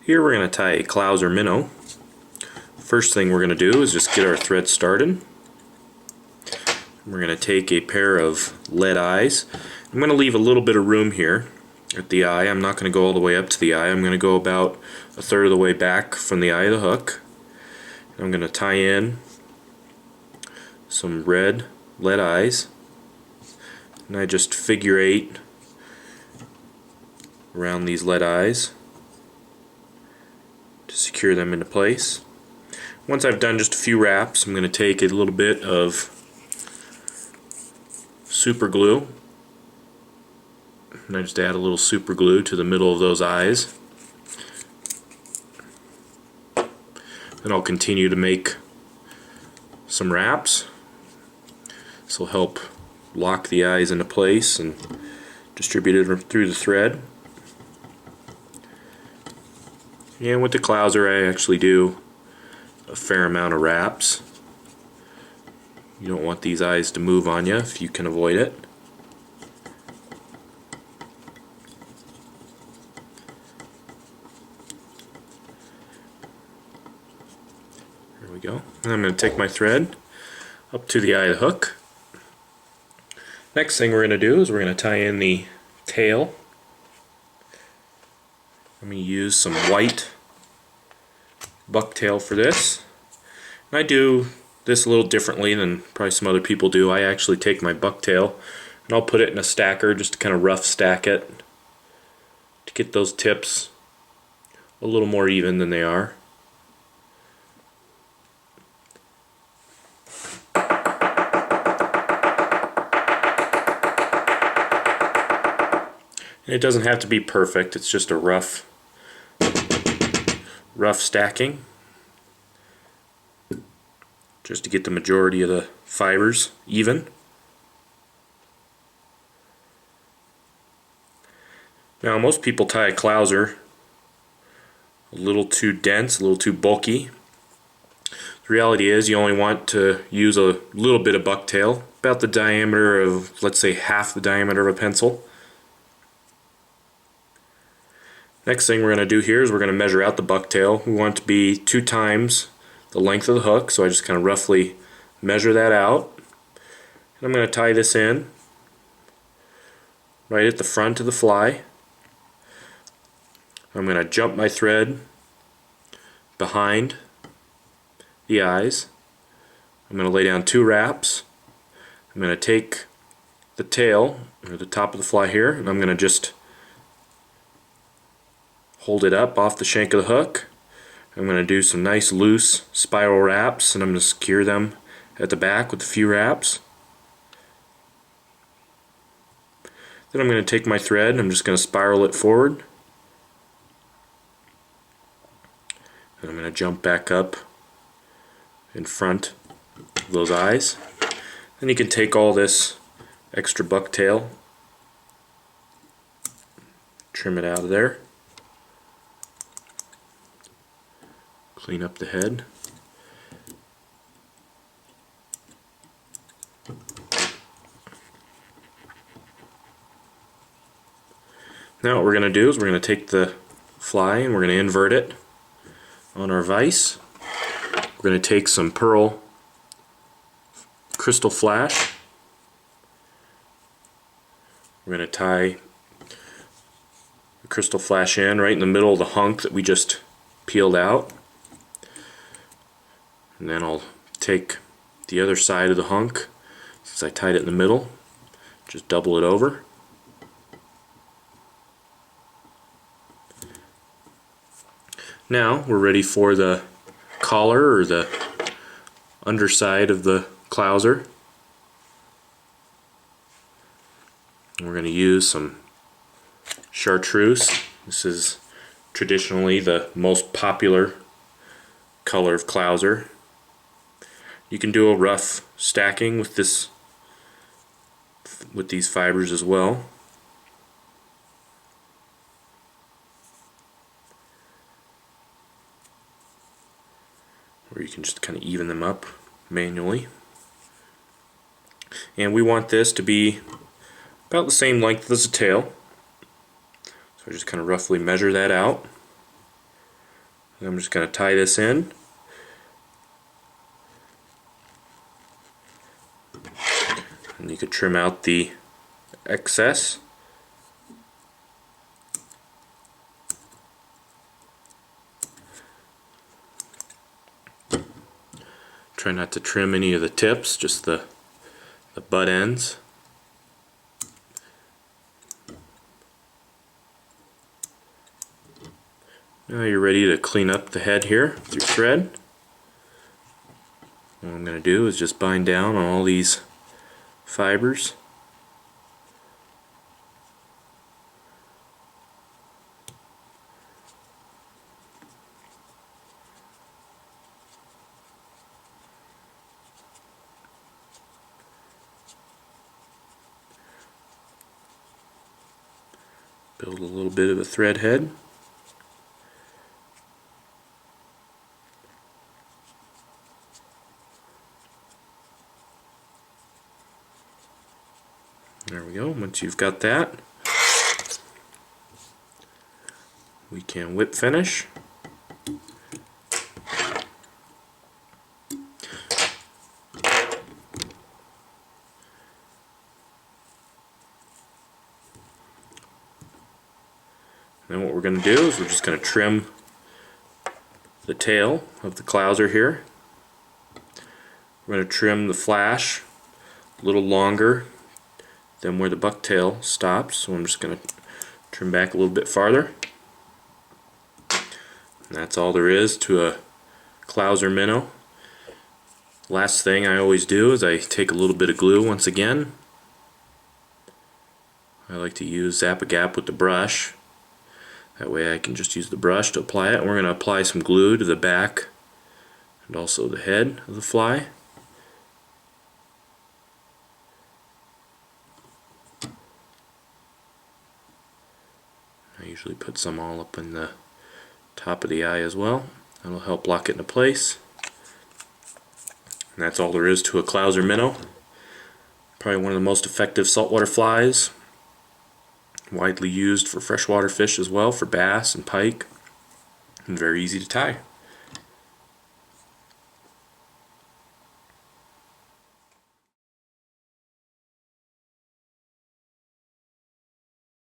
Here we're going to tie a Clouser Minnow. First thing we're going to do is just get our thread started. We're going to take a pair of lead eyes. I'm going to leave a little bit of room here at the eye. I'm not going to go all the way up to the eye. I'm going to go about a third of the way back from the eye of the hook. I'm going to tie in some red lead eyes, and I just figure eight around these lead eyes to secure them into place. Once I've done just a few wraps, I'm going to take a little bit of super glue, and I just add a little super glue to the middle of those eyes. Then I'll continue to make some wraps. This will help lock the eyes into place and distribute it through the thread. And with the Clouser, I actually do a fair amount of wraps. You don't want these eyes to move on you if you can avoid it. There we go. And I'm going to take my thread up to the eye of the hook. Next thing we're going to do is we're going to tie in the tail. I'm going to use some white bucktail for this. And I do this a little differently than probably some other people do. I actually take my bucktail and I'll put it in a stacker just to kind of rough stack it to get those tips a little more even than they are. And it doesn't have to be perfect, it's just a rough stacking just to get the majority of the fibers even. Now most people tie a Clouser a little too dense, a little too bulky. The reality is you only want to use a little bit of bucktail, about the diameter of, let's say, half the diameter of a pencil. Next thing we're going to do here is we're going to measure out the bucktail. We want it to be 2 times the length of the hook, so I just kind of roughly measure that out. And I'm going to tie this in right at the front of the fly. I'm going to jump my thread behind the eyes. I'm going to lay down 2 wraps. I'm going to take the tail, or the top of the fly here, and I'm going to just hold it up off the shank of the hook. I'm going to do some nice loose spiral wraps, and I'm going to secure them at the back with a few wraps. Then I'm going to take my thread and I'm just going to spiral it forward. And I'm going to jump back up in front of those eyes. Then you can take all this extra bucktail, trim it out of there. Clean up the head. Now what we're going to do is we're going to take the fly and we're going to invert it on our vise. We're going to take some pearl crystal flash. We're going to tie the crystal flash in right in the middle of the hunk that we just peeled out. And then I'll take the other side of the hunk, since I tied it in the middle, just double it over. Now we're ready for the collar, or the underside of the Clouser. We're going to use some Chartreuse. This is traditionally the most popular color of Clouser. You can do a rough stacking with this, with these fibers as well. Or you can just kind of even them up manually. And we want this to be about the same length as the tail. So I just kind of roughly measure that out. I'm just going to tie this in. And you could trim out the excess. Try not to trim any of the tips, just the butt ends. Now you're ready to clean up the head here with your thread. What I'm going to do is just bind down on all these fibers. Build a little bit of a thread head. There we go. Once you've got that, we can whip finish. Then what we're going to do is we're just going to trim the tail of the Clouser here. We're going to trim the flash a little longer than where the bucktail stops, so I'm just going to trim back a little bit farther. And that's all there is to a Clouser minnow. Last thing I always do is I take a little bit of glue once again. I like to use Zap-A-Gap with the brush. That way I can just use the brush to apply it. And we're going to apply some glue to the back and also the head of the fly. I usually put some all up in the top of the eye as well. That'll help lock it into place. And that's all there is to a Clouser minnow. Probably one of the most effective saltwater flies. Widely used for freshwater fish as well, for bass and pike. And very easy to tie.